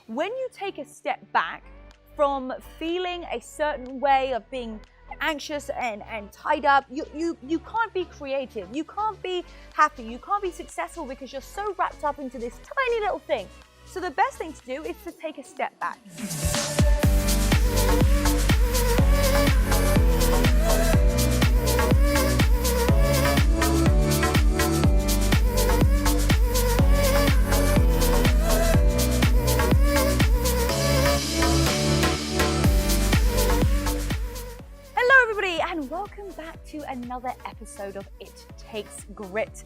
when you take a step back from feeling a certain way of being anxious and tied up, you can't be creative, you can't be happy, you can't be successful because you're so wrapped up into this tiny little thing. So the best thing to do is to take a step back. And welcome back to another episode of It Takes Grit.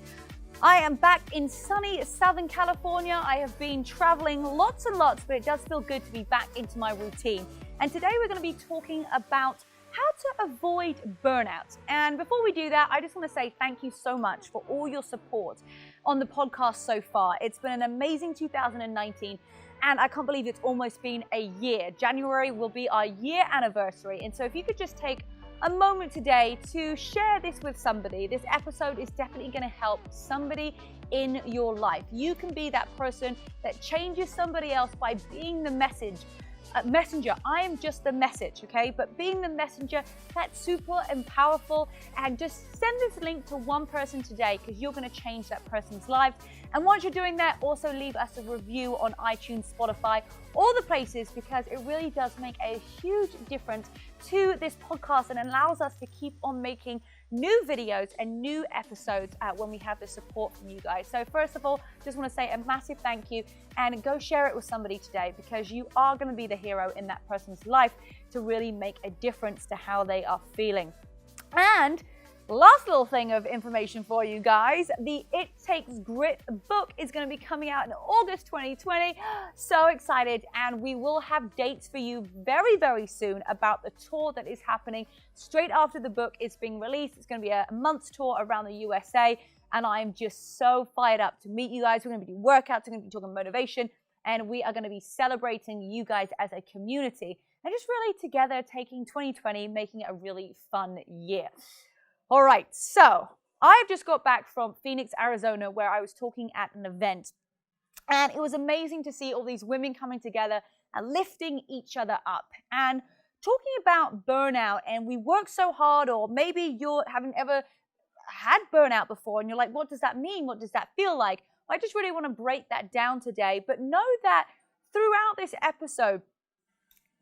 I am back in sunny Southern California. I have been traveling lots and lots, but it does feel good to be back into my routine. And today we're going to be talking about how to avoid burnout. And before we do that, I just want to say thank you so much for all your support on the podcast so far. It's been an amazing 2019. And I can't believe it's almost been a year. January will be our year anniversary. And so if you could just take a moment today to share this with somebody. This episode is definitely going to help somebody in your life. You can be that person that changes somebody else by being the messenger. I am just the message, okay? But being the messenger, that's super and powerful. And just send this link to one person today because you're going to change that person's life. And once you're doing that, also leave us a review on iTunes, Spotify, all the places, because it really does make a huge difference to this podcast and allows us to keep on making new videos and new episodes when we have the support from you guys. So first of all, just want to say a massive thank you and go share it with somebody today because you are going to be the hero in that person's life to really make a difference to how they are feeling. And last little thing of information for you guys, the It Takes Grit book is going to be coming out in August 2020. So excited. And we will have dates for you very, very soon about the tour that is happening straight after the book is being released. It's going to be a month's tour around the USA. And I'm just so fired up to meet you guys. We're going to be doing workouts, we're going to be talking motivation, and we are going to be celebrating you guys as a community and just really together taking 2020, making it a really fun year. All right, so I've just got back from Phoenix, Arizona, where I was talking at an event. And it was amazing to see all these women coming together and lifting each other up and talking about burnout. And we work so hard, or maybe you haven't ever had burnout before and you're like, what does that mean? What does that feel like? I just really want to break that down today. But know that throughout this episode,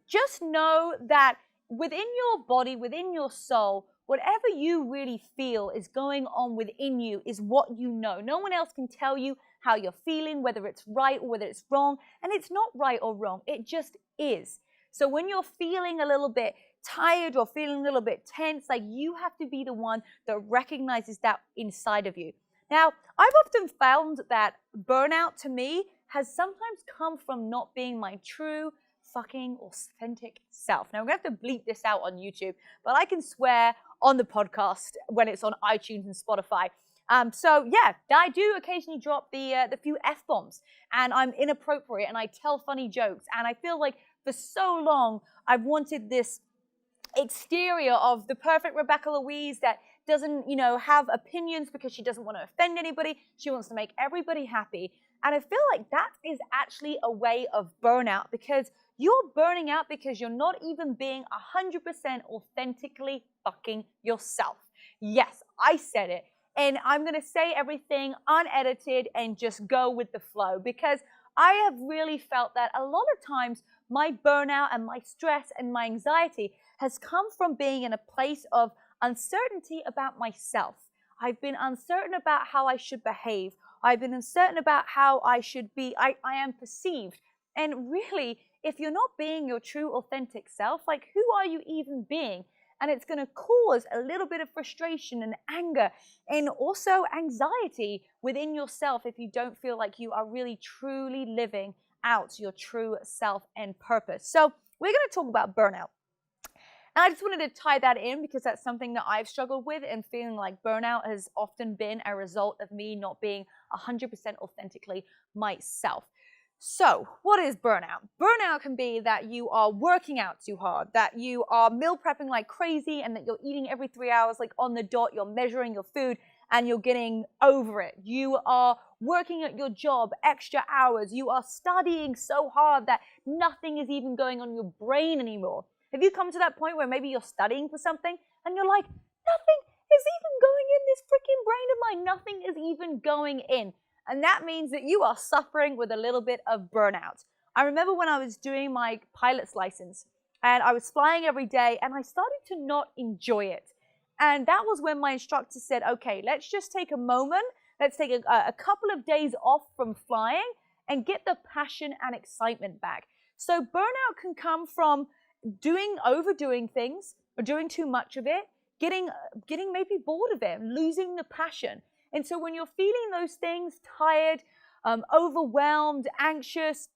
just know that within your body, within your soul, whatever you really feel is going on within you is what you know. No one else can tell you how you're feeling, whether it's right or whether it's wrong. And it's not right or wrong. It just is. So when you're feeling a little bit tired or feeling a little bit tense, like you have to be the one that recognizes that inside of you. Now, I've often found that burnout to me has sometimes come from not being my true fucking authentic self. Now, I'm going to have to bleep this out on YouTube, but I can swear on the podcast when it's on iTunes and Spotify. So yeah, I do occasionally drop the few F-bombs and I'm inappropriate and I tell funny jokes. And I feel like for so long, I've wanted this exterior of the perfect Rebecca-Louise that doesn't, have opinions because she doesn't want to offend anybody. She wants to make everybody happy. And I feel like that is actually a way of burnout because you're burning out because you're not even being 100% authentically fucking yourself. Yes, I said it. And I'm going to say everything unedited and just go with the flow because I have really felt that a lot of times my burnout and my stress and my anxiety has come from being in a place of uncertainty about myself. I've been uncertain about how I should behave. I've been uncertain about how I should be, I am perceived. And really, if you're not being your true authentic self, like who are you even being? And it's going to cause a little bit of frustration and anger and also anxiety within yourself if you don't feel like you are really truly living out your true self and purpose. So we're going to talk about burnout. And I just wanted to tie that in because that's something that I've struggled with and feeling like burnout has often been a result of me not being 100% authentically myself. So what is burnout? Burnout can be that you are working out too hard, that you are meal prepping like crazy and that you're eating every 3 hours like on the dot, you're measuring your food and you're getting over it. You are working at your job extra hours. You are studying so hard that nothing is even going on in your brain anymore. Have you come to that point where maybe you're studying for something and you're like, nothing is even going in this freaking brain of mine. Nothing is even going in. And that means that you are suffering with a little bit of burnout. I remember when I was doing my pilot's license and I was flying every day and I started to not enjoy it. And that was when my instructor said, okay, let's just take a moment. Let's take a couple of days off from flying and get the passion and excitement back. So burnout can come from overdoing things or doing too much of it, getting maybe bored of it, losing the passion. And so when you're feeling those things, tired, overwhelmed, anxious,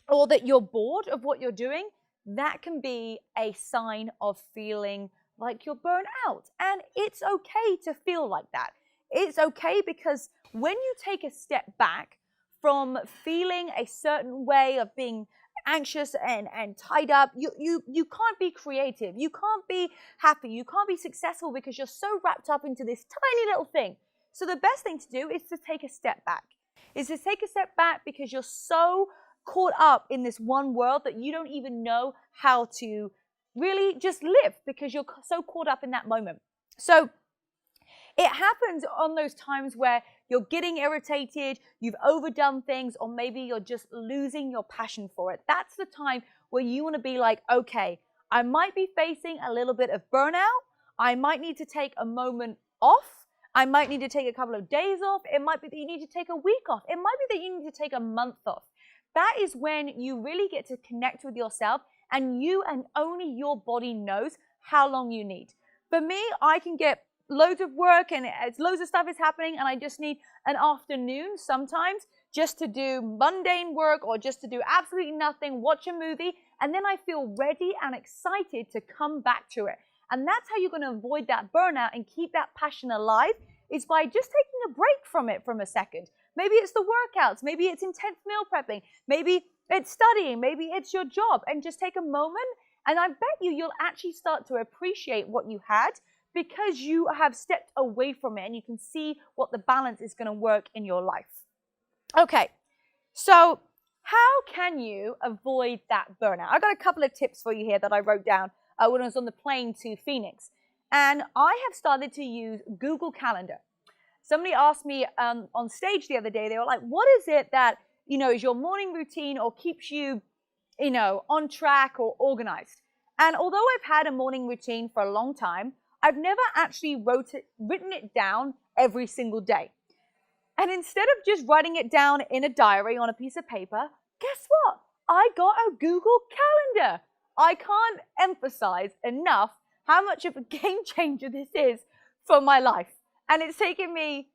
or that you're bored of what you're doing, that can be a sign of feeling like you're burnt out. And it's okay to feel like that. It's okay because when you take a step back from feeling a certain way of being anxious and tied up, you can't be creative. You can't be happy. You can't be successful because you're so wrapped up into this tiny little thing. So the best thing to do is to take a step back. Because you're so caught up in this one world that you don't even know how to really just live because you're so caught up in that moment. So it happens on those times where you're getting irritated, you've overdone things, or maybe you're just losing your passion for it. That's the time where you want to be like, okay, I might be facing a little bit of burnout. I might need to take a moment off. I might need to take a couple of days off. It might be that you need to take a week off. It might be that you need to take a month off. That is when you really get to connect with yourself, and you and only your body knows how long you need. For me, I can get loads of work and loads of stuff is happening and I just need an afternoon sometimes just to do mundane work or just to do absolutely nothing, watch a movie, and then I feel ready and excited to come back to it. And that's how you're going to avoid that burnout and keep that passion alive, is by just taking a break from it from a second. Maybe it's the workouts, maybe it's intense meal prepping, maybe it's studying, maybe it's your job, and just take a moment, and I bet you'll actually start to appreciate what you had because you have stepped away from it and you can see what the balance is going to work in your life. Okay, so how can you avoid that burnout? I've got a couple of tips for you here that I wrote down when I was on the plane to Phoenix. And I have started to use Google Calendar. Somebody asked me on stage the other day, they were like, what is it that, is your morning routine or keeps you, on track or organized? And although I've had a morning routine for a long time, I've never actually written it down every single day. And instead of just writing it down in a diary on a piece of paper, guess what? I got a Google Calendar. I can't emphasize enough how much of a game changer this is for my life. And it's taken me,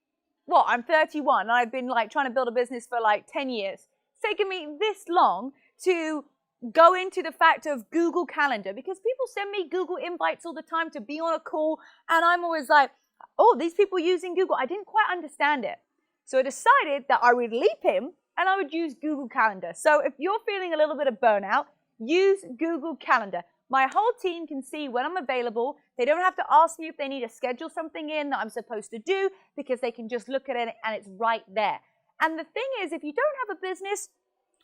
I'm 31 and I've been trying to build a business for 10 years. It's taken me this long to go into the fact of Google Calendar because people send me Google invites all the time to be on a call. And I'm always like, oh, these people using Google. I didn't quite understand it. So I decided that I would leap in and I would use Google Calendar. So if you're feeling a little bit of burnout, use Google Calendar. My whole team can see when I'm available. They don't have to ask me if they need to schedule something in that I'm supposed to do because they can just look at it and it's right there. And the thing is, if you don't have a business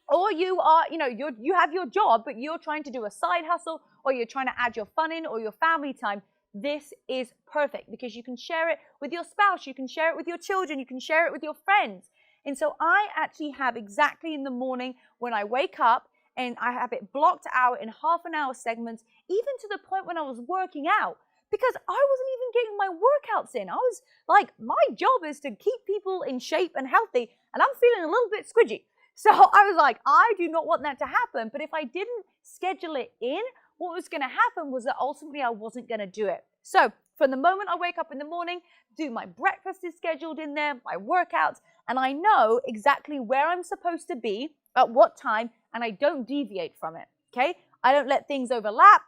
or you are, you have your job, but you're trying to do a side hustle or you're trying to add your fun in or your family time, this is perfect because you can share it with your spouse, you can share it with your children, you can share it with your friends. And so I actually have exactly in the morning when I wake up, and I have it blocked out in half-an-hour segments, even to the point when I was working out, because I wasn't even getting my workouts in. I was like, my job is to keep people in shape and healthy, and I'm feeling a little bit squidgy. So I was like, I do not want that to happen. But if I didn't schedule it in, what was going to happen was that ultimately I wasn't going to do it. So from the moment I wake up in the morning, my breakfast is scheduled in there, my workouts, and I know exactly where I'm supposed to be at what time, and I don't deviate from it, okay? I don't let things overlap.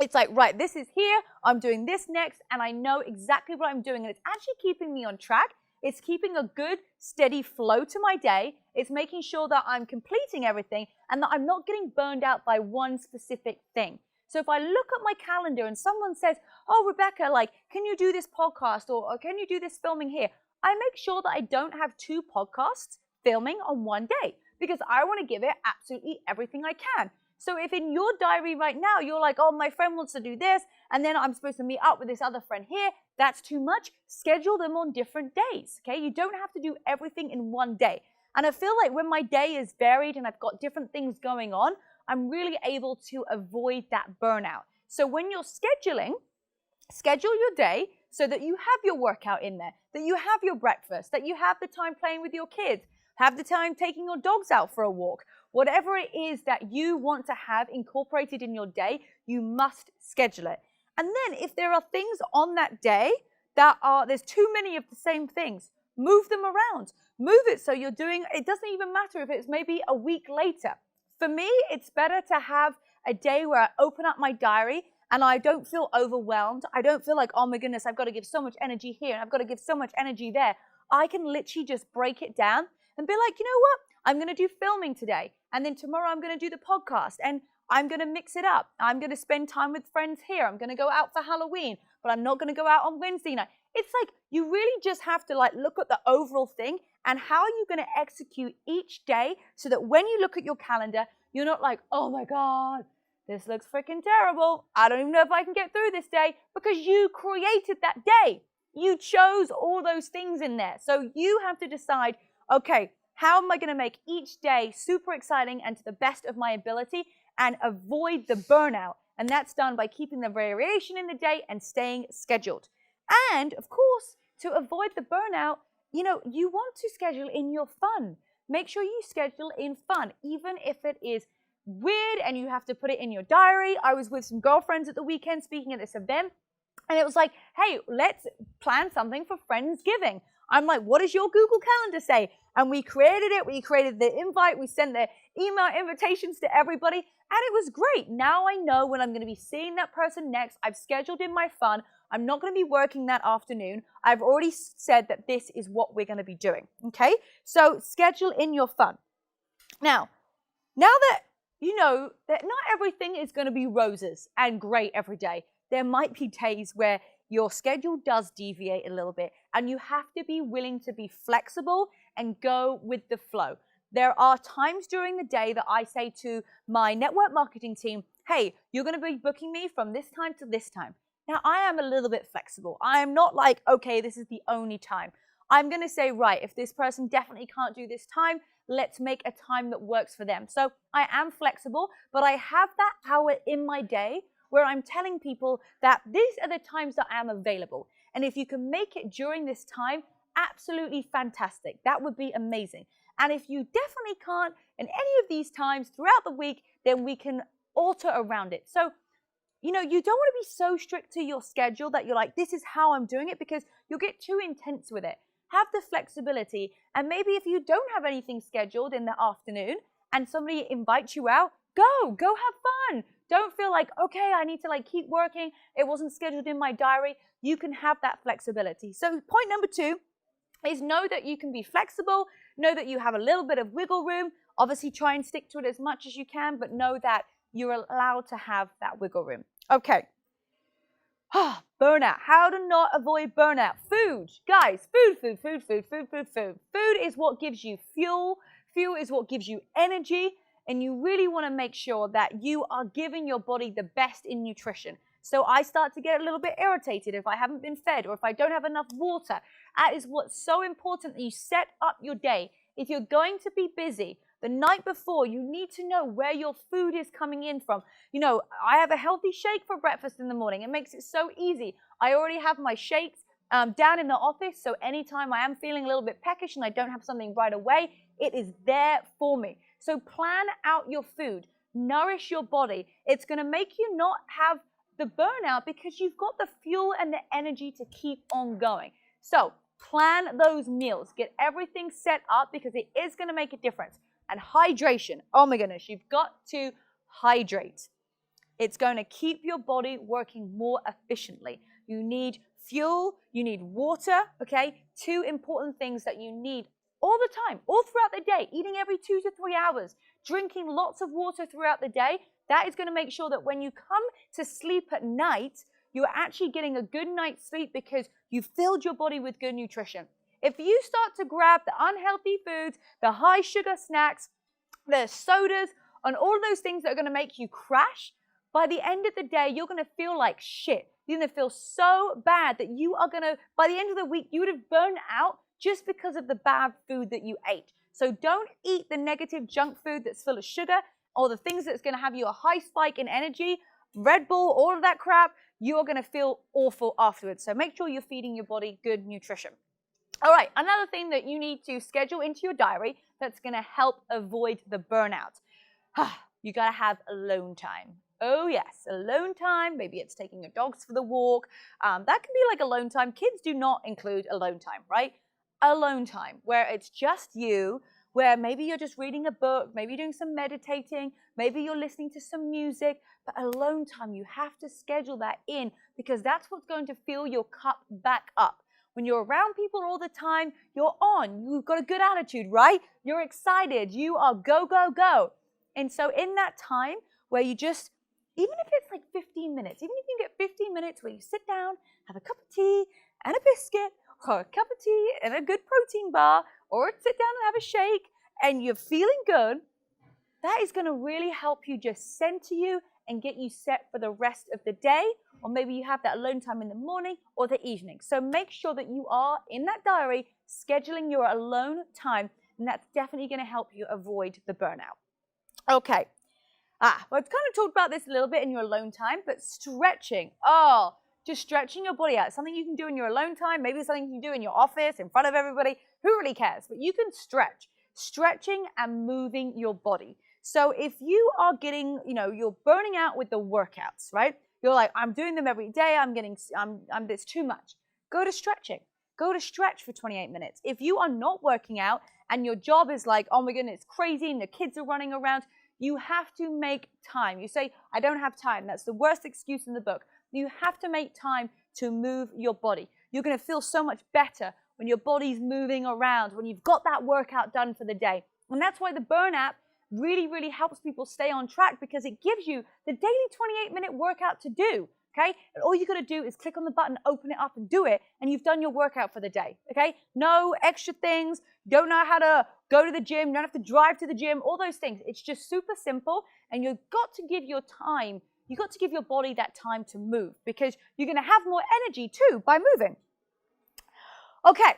It's like, right, this is here, I'm doing this next, and I know exactly what I'm doing, and it's actually keeping me on track. It's keeping a good, steady flow to my day. It's making sure that I'm completing everything and that I'm not getting burned out by one specific thing. So if I look at my calendar and someone says, oh, Rebecca, like, can you do this podcast or can you do this filming here? I make sure that I don't have 2 podcasts filming on one day because I want to give it absolutely everything I can. So if in your diary right now, you're like, oh, my friend wants to do this, and then I'm supposed to meet up with this other friend here, that's too much. Schedule them on different days, okay? You don't have to do everything in one day. And I feel like when my day is varied and I've got different things going on, I'm really able to avoid that burnout. So when you're scheduling, schedule your day so that you have your workout in there, that you have your breakfast, that you have the time playing with your kids, have the time taking your dogs out for a walk. Whatever it is that you want to have incorporated in your day, you must schedule it. And then if there are things on that day that there's too many of the same things, move them around. Move it so you're doing, it doesn't even matter if it's maybe a week later. For me, it's better to have a day where I open up my diary and I don't feel overwhelmed. I don't feel like, oh my goodness, I've got to give so much energy here and I've got to give so much energy there. I can literally just break it down and be like, you know what? I'm going to do filming today. And then tomorrow I'm going to do the podcast and I'm going to mix it up. I'm going to spend time with friends here. I'm going to go out for Halloween, but I'm not going to go out on Wednesday night. It's like you really just have to like look at the overall thing and how are you going to execute each day so that when you look at your calendar, you're not like, oh my God, this looks freaking terrible. I don't even know if I can get through this day because you created that day. You chose all those things in there. So you have to decide, okay, how am I going to make each day super exciting and to the best of my ability and avoid the burnout? And that's done by keeping the variation in the day and staying scheduled. And of course, to avoid the burnout, you want to schedule in your fun. Make sure you schedule in fun, even if it is weird and you have to put it in your diary. I was with some girlfriends at the weekend speaking at this event, and it was like, hey, let's plan something for Friendsgiving. I'm like, what does your Google Calendar say? And we created it. We created the invite. We sent the email invitations to everybody. And it was great. Now I know when I'm going to be seeing that person next. I've scheduled in my fun. I'm not going to be working that afternoon. I've already said that this is what we're going to be doing. Okay? So schedule in your fun. Now that you know that not everything is going to be roses and great every day. There might be days where your schedule does deviate a little bit and you have to be willing to be flexible and go with the flow. There are times during the day that I say to my network marketing team, hey, you're going to be booking me from this time to this time. Now, I am a little bit flexible. I am not like, okay, this is the only time. I'm going to say, right, if this person definitely can't do this time, let's make a time that works for them. So I am flexible, but I have that power in my day where I'm telling people that these are the times that I am available. And if you can make it during this time, absolutely fantastic. That would be amazing. And if you definitely can't in any of these times throughout the week, then we can alter around it. So, you don't want to be so strict to your schedule that you're like, this is how I'm doing it, because you'll get too intense with it. Have the flexibility. And maybe if you don't have anything scheduled in the afternoon and somebody invites you out, go have fun. Don't feel like, okay, I need to keep working. It wasn't scheduled in my diary. You can have that flexibility. So point number 2 is know that you can be flexible. Know that you have a little bit of wiggle room. Obviously, try and stick to it as much as you can, but know that you're allowed to have that wiggle room. Okay. Burnout. How to not avoid burnout. Food. Guys, food. Food is what gives you fuel. Fuel is what gives you energy. And you really want to make sure that you are giving your body the best in nutrition. So I start to get a little bit irritated if I haven't been fed or if I don't have enough water. That is what's so important, that you set up your day. If you're going to be busy, the night before, you need to know where your food is coming in from. I have a healthy shake for breakfast in the morning. It makes it so easy. I already have my shakes down in the office, so anytime I am feeling a little bit peckish and I don't have something right away, it is there for me. So plan out your food. Nourish your body. It's going to make you not have the burnout because you've got the fuel and the energy to keep on going. So plan those meals. Get everything set up because it is going to make a difference. And hydration. Oh my goodness, you've got to hydrate. It's going to keep your body working more efficiently. You need fuel, you need water, okay? 2 important things that you need all the time, all throughout the day, eating every 2 to 3 hours drinking lots of water throughout the day, that is going to make sure that when you come to sleep at night, you're actually getting a good night's sleep because you filled your body with good nutrition. If you start to grab the unhealthy foods, the high sugar snacks, the sodas, and all of those things that are going to make you crash, by the end of the day, you're going to feel like shit. You're going to feel so bad that you are going to, by the end of the week, you would have burned out just because of the bad food that you ate. So don't eat the negative junk food that's full of sugar or the things that's going to have you a high spike in energy, Red Bull, all of that crap. You are going to feel awful afterwards. So make sure you're feeding your body good nutrition. All right, another thing that you need to schedule into your diary that's going to help avoid the burnout. You got to have alone time. Oh yes, alone time. Maybe it's taking your dogs for the walk. That can be like alone time. Kids do not include alone time, right? Alone time, where it's just you, where maybe you're just reading a book, maybe you're doing some meditating, maybe you're listening to some music, but alone time, you have to schedule that in because that's what's going to fill your cup back up. When you're around people all the time, you're on, you've got a good attitude, right? You're excited, you are go, go, go. And so in that time where you just, even if it's like 15 minutes, even if you get 15 minutes where you sit down, have a cup of tea and a biscuit, or a cup of tea and a good protein bar, or sit down and have a shake, and you're feeling good, that is going to really help you just center you and get you set for the rest of the day, or maybe you have that alone time in the morning or the evening. So make sure that you are in that diary scheduling your alone time, and that's definitely going to help you avoid the burnout. Okay. Well, I've kind of talked about this a little bit in your alone time, but stretching. Just stretching your body out. Something you can do in your alone time, maybe something you can do in your office in front of everybody. Who really cares? But you can stretch. Stretching and moving your body. So if you are getting, you're burning out with the workouts, right? You're like, I'm doing them every day. It's too much. Go to stretching. Go to stretch for 28 minutes. If you are not working out and your job is like, oh my goodness, it's crazy and the kids are running around, you have to make time. You say, I don't have time. That's the worst excuse in the book. You have to make time to move your body. You're going to feel so much better when your body's moving around, when you've got that workout done for the day. And that's why the Burn app really, really helps people stay on track because it gives you the daily 28-minute workout to do, okay? And all you got to do is click on the button, open it up and do it, and you've done your workout for the day, okay? No extra things. You don't know how to go to the gym. You don't have to drive to the gym, all those things. It's just super simple, and you've got to give your time. You've got to give your body that time to move because you're going to have more energy too by moving. Okay,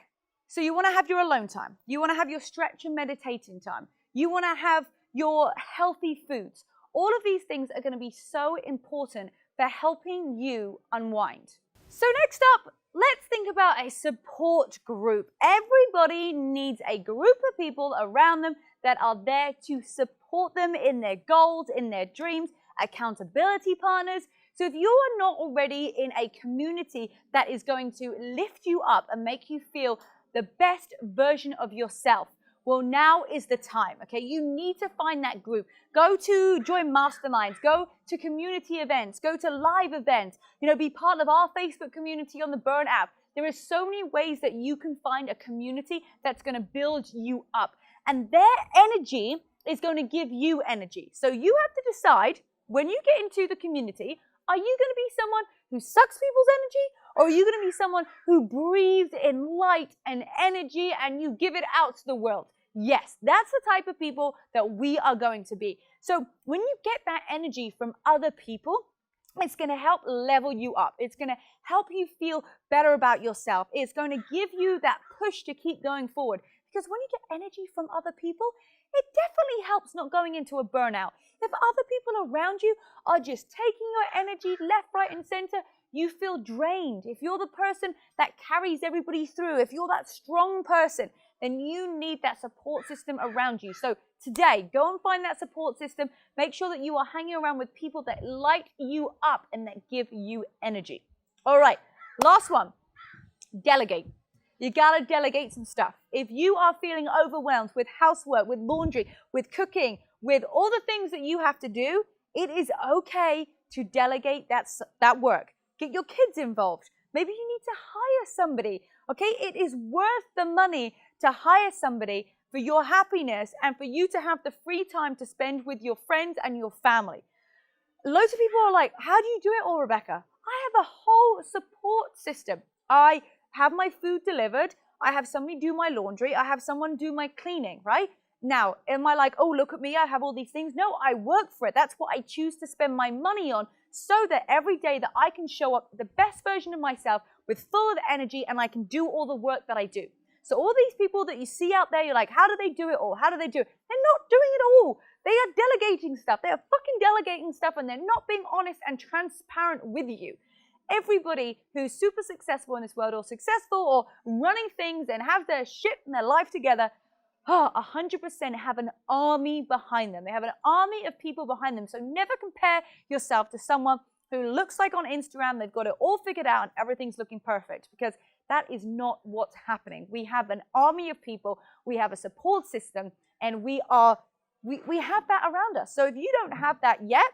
so you want to have your alone time. You want to have your stretch and meditating time. You want to have your healthy foods. All of these things are going to be so important for helping you unwind. So next up, let's think about a support group. Everybody needs a group of people around them that are there to support them in their goals, in their dreams, accountability partners. So if you are not already in a community that is going to lift you up and make you feel the best version of yourself, well, now is the time, okay? You need to find that group. Go to join masterminds, go to community events, go to live events, be part of our Facebook community on the Burn app. There are so many ways that you can find a community that's going to build you up. And their energy is going to give you energy. So you have to decide, when you get into the community, are you going to be someone who sucks people's energy? Or are you going to be someone who breathes in light and energy and you give it out to the world? Yes, that's the type of people that we are going to be. So when you get that energy from other people, it's going to help level you up. It's going to help you feel better about yourself. It's going to give you that push to keep going forward. Because when you get energy from other people, it definitely helps not going into a burnout. If other people around you are just taking your energy left, right, and center, you feel drained. If you're the person that carries everybody through, if you're that strong person, then you need that support system around you. So today, go and find that support system. Make sure that you are hanging around with people that light you up and that give you energy. All right, last one, delegate. You gotta delegate some stuff. If you are feeling overwhelmed with housework, with laundry, with cooking, with all the things that you have to do, it is okay to delegate that work. Get your kids involved. Maybe you need to hire somebody, okay? It is worth the money to hire somebody for your happiness, and for you to have the free time to spend with your friends and your family. Loads of people are like, how do you do it all, Rebecca? I have a whole support system. I have my food delivered. I have somebody do my laundry. I have someone do my cleaning, right? Now, am I like, oh, look at me, I have all these things? No, I work for it. That's what I choose to spend my money on, so that every day that I can show up the best version of myself with full of energy, and I can do all the work that I do. So all these people that you see out there, you're like, how do they do it all? How do they do it? They're not doing it all. They are delegating stuff. They are fucking delegating stuff, and they're not being honest and transparent with you. Everybody who's super successful in this world, or successful, or running things and have their shit and their life together, 100% have an army behind them. They have an army of people behind them. So never compare yourself to someone who looks like on Instagram they've got it all figured out and everything's looking perfect, because that is not what's happening. We have an army of people, we have a support system, and we have that around us. So if you don't have that yet,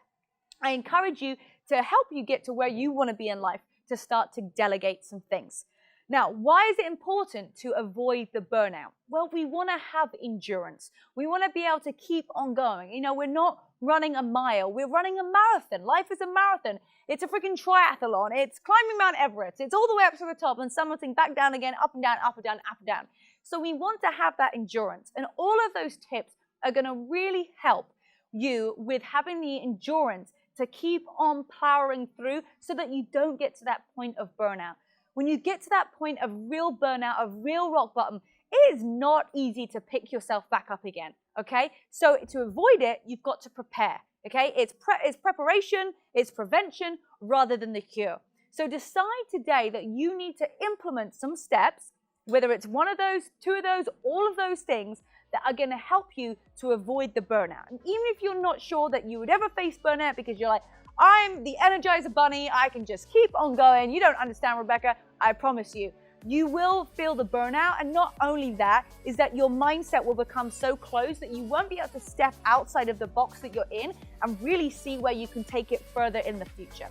I encourage you to help you get to where you want to be in life, to start to delegate some things. Now, why is it important to avoid the burnout? Well, we want to have endurance. We want to be able to keep on going. You know, we're not running a mile. We're running a marathon. Life is a marathon. It's a freaking triathlon. It's climbing Mount Everest. It's all the way up to the top and summiting back down again, up and down, up and down, up and down. So we want to have that endurance. And all of those tips are going to really help you with having the endurance to keep on powering through, so that you don't get to that point of burnout. When you get to that point of real burnout, of real rock bottom, it is not easy to pick yourself back up again, okay? So to avoid it, you've got to prepare, okay? It's preparation, it's prevention, rather than the cure. So decide today that you need to implement some steps, whether it's one of those, two of those, all of those things that are gonna help you to avoid the burnout. And even if you're not sure that you would ever face burnout, because you're like, I'm the Energizer Bunny, I can just keep on going. You don't understand, Rebecca. I promise you, you will feel the burnout. And not only that, is that your mindset will become so closed that you won't be able to step outside of the box that you're in and really see where you can take it further in the future.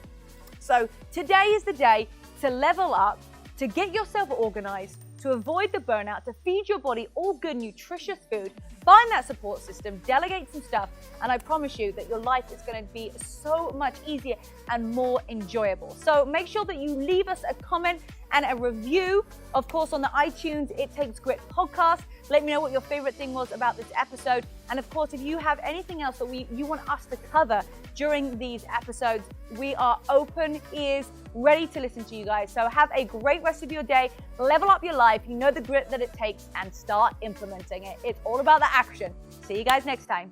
So today is the day to level up, to get yourself organized, to avoid the burnout, to feed your body all good, nutritious food, find that support system, delegate some stuff, and I promise you that your life is going to be so much easier and more enjoyable. So make sure that you leave us a comment and a review, of course, on the iTunes It Takes Grit podcast. Let me know what your favorite thing was about this episode. And of course, if you have anything else that you want us to cover during these episodes, we are open ears, ready to listen to you guys. So have a great rest of your day, level up your life, you know the grit that it takes, and start implementing it. It's all about the action. See you guys next time.